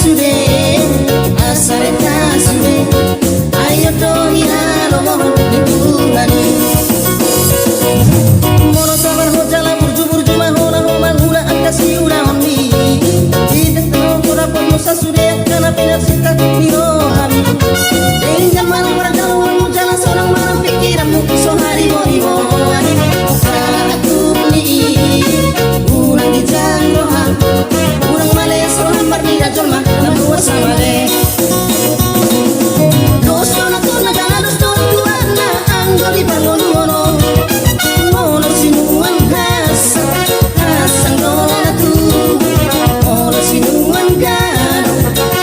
sude asare sude ayo doni halo mohon dikulani mono sabar ho jala burju burju mahona ho mangula angkasi ura hami tidak tahu kurapa musa sude kana pinar sita miro hami dengan malam orang kalau jalan seorang malam pikiranmu so hari mo aku beli ulang di jangrohan ulang males rohan bernida jolma nabuwa sama deh dosona tuna jana dosona tuana anggoli bangun mono mono sinuan hasang dona tu mono sinuan gado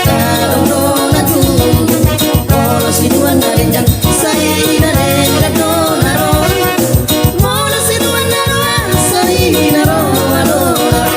tarong dona tu mono sinuan narenjang saya idare dona ro mono sinuan naro saya naro alora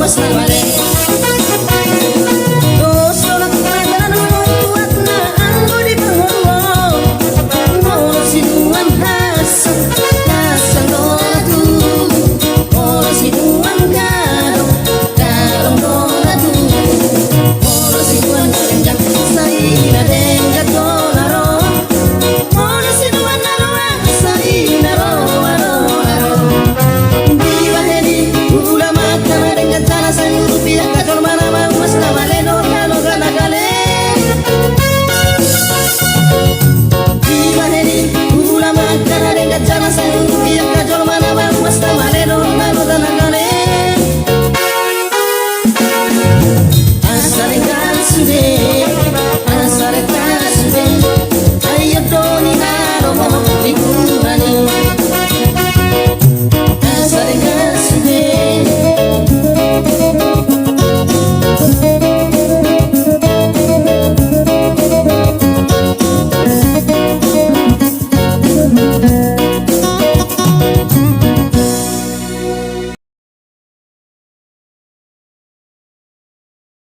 Sama